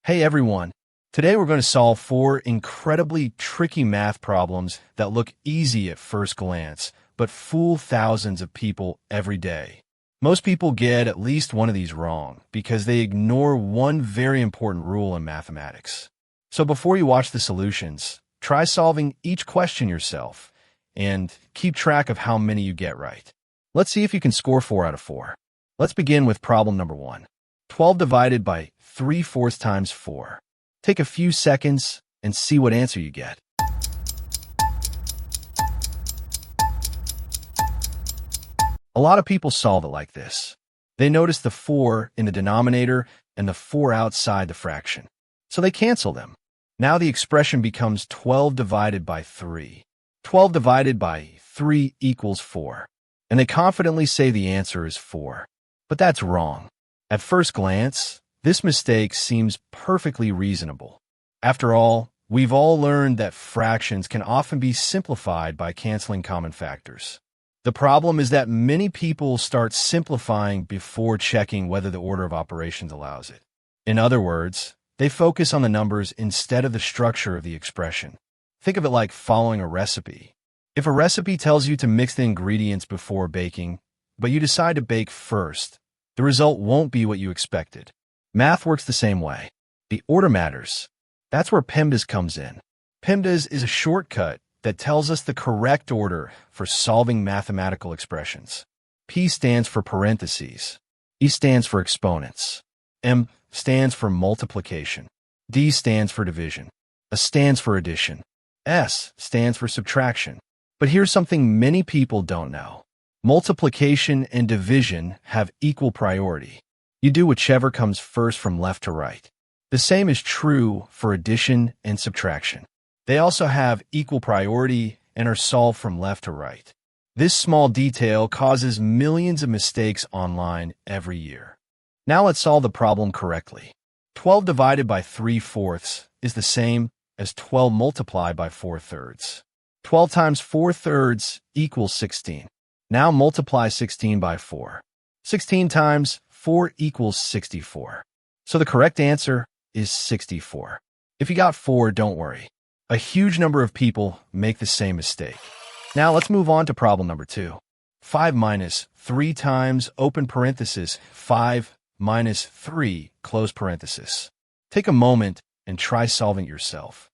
Hey everyone! Today we're going to solve 4 incredibly tricky math problems that look easy at first glance, but fool thousands of people every day. Most people get at least one of these wrong because they ignore one very important rule in mathematics. So before you watch the solutions, try solving each question yourself and keep track of how many you get right. Let's see if you can score 4 out of 4. Let's begin with problem number 1. 12 divided by 3/4 times 4. Take a few seconds and see what answer you get. A lot of people solve it like this. They notice the 4 in the denominator and the 4 outside the fraction, so they cancel them. Now the expression becomes 12 divided by 3. 12 divided by 3 equals 4, and they confidently say the answer is 4. But that's wrong. At first glance, this mistake seems perfectly reasonable. After all, we've all learned that fractions can often be simplified by canceling common factors. The problem is that many people start simplifying before checking whether the order of operations allows it. In other words, they focus on the numbers instead of the structure of the expression. Think of it like following a recipe. If a recipe tells you to mix the ingredients before baking, but you decide to bake first, the result won't be what you expected. Math works the same way. The order matters. That's where PEMDAS comes in. PEMDAS is a shortcut that tells us the correct order for solving mathematical expressions. P stands for parentheses. E stands for exponents. M stands for multiplication. D stands for division. A stands for addition. S stands for subtraction. But here's something many people don't know. Multiplication and division have equal priority. You do whichever comes first from left to right. The same is true for addition and subtraction. They also have equal priority and are solved from left to right. This small detail causes millions of mistakes online every year. Now let's solve the problem correctly. 12 divided by 3/4 is the same as 12 multiplied by 4/3. 12 times 4/3 equals 16. Now multiply 16 by 4. 16 times 4 equals 64. So the correct answer is 64. If you got 4, don't worry. A huge number of people make the same mistake. Now let's move on to problem number 2. 5 minus 3 times open parenthesis 5 minus 3 close parenthesis. Take a moment and try solving it yourself.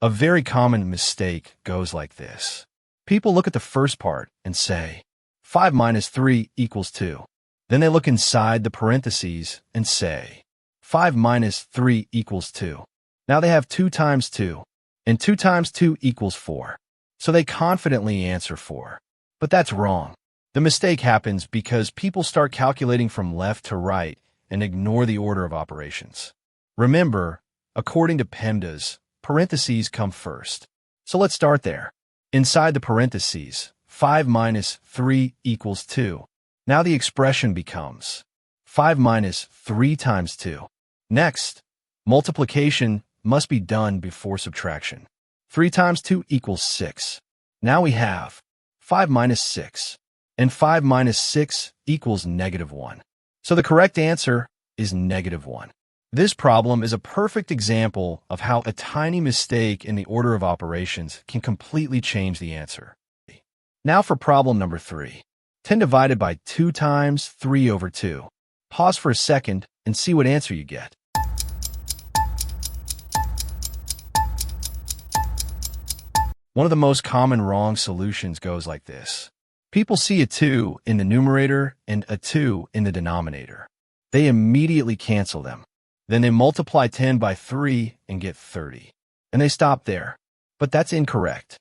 A very common mistake goes like this. People look at the first part and say, 5 minus 3 equals 2. Then they look inside the parentheses and say, 5 minus 3 equals 2. Now they have 2 times 2, and 2 times 2 equals 4. So they confidently answer 4. But that's wrong. The mistake happens because people start calculating from left to right and ignore the order of operations. Remember, according to PEMDAS, parentheses come first. So let's start there. Inside the parentheses, 5 minus 3 equals 2. Now the expression becomes 5 minus 3 times 2. Next, multiplication must be done before subtraction. 3 times 2 equals 6. Now we have 5 minus 6, and 5 minus 6 equals -1. So the correct answer is -1. This problem is a perfect example of how a tiny mistake in the order of operations can completely change the answer. Now for problem number 3. 10 divided by 2 times 3/2. Pause for a second and see what answer you get. One of the most common wrong solutions goes like this. People see a 2 in the numerator and a 2 in the denominator. They immediately cancel them. Then they multiply 10 by 3 and get 30. And they stop there. But that's incorrect.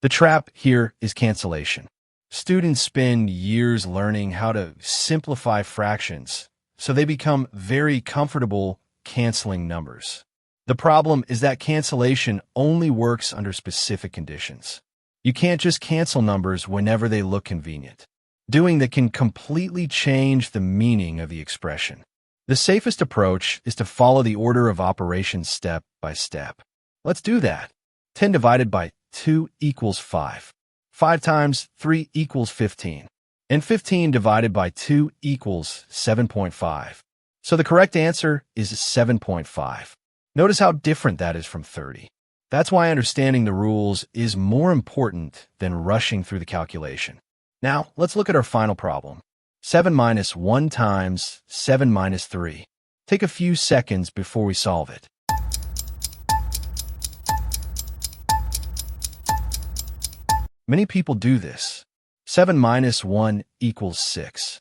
The trap here is cancellation. Students spend years learning how to simplify fractions, so they become very comfortable canceling numbers. The problem is that cancellation only works under specific conditions. You can't just cancel numbers whenever they look convenient. Doing that can completely change the meaning of the expression. The safest approach is to follow the order of operations step by step. Let's do that. 10 divided by 2 equals 5. 5 times 3 equals 15. And 15 divided by 2 equals 7.5. So the correct answer is 7.5. Notice how different that is from 30. That's why understanding the rules is more important than rushing through the calculation. Now, let's look at our final problem. 7 minus 1 times 7 minus 3. Take a few seconds before we solve it. Many people do this. 7 minus 1 equals 6.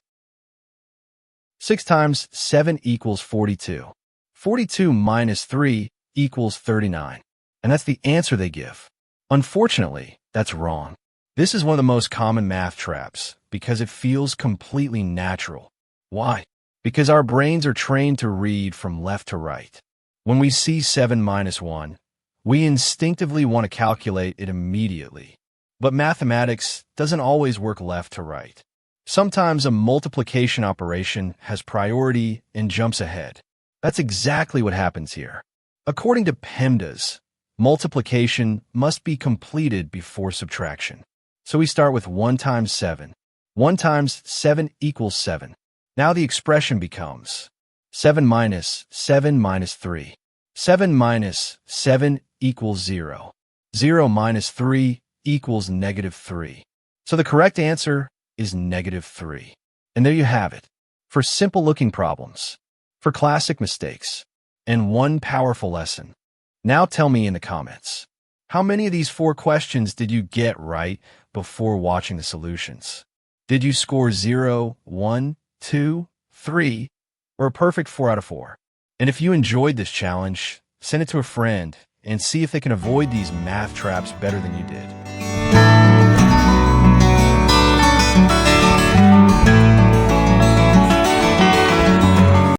6 times 7 equals 42. 42 minus 3 equals 39. And that's the answer they give. Unfortunately, that's wrong. This is one of the most common math traps because it feels completely natural. Why? Because our brains are trained to read from left to right. When we see 7 minus 1, we instinctively want to calculate it immediately. But mathematics doesn't always work left to right. Sometimes a multiplication operation has priority and jumps ahead. That's exactly what happens here. According to PEMDAS, multiplication must be completed before subtraction. So we start with 1 times 7. 1 times 7 equals 7. Now the expression becomes 7 minus 7 minus 3. 7 minus 7 equals 0. 0 minus 3 equals negative 3. So the correct answer is negative 3. And there you have it. For simple-looking problems, for classic mistakes, and one powerful lesson. Now tell me in the comments, how many of these 4 questions did you get right before watching the solutions? Did you score 0, 1, 2, 3, or a perfect 4 out of 4? And if you enjoyed this challenge, send it to a friend and see if they can avoid these math traps better than you did.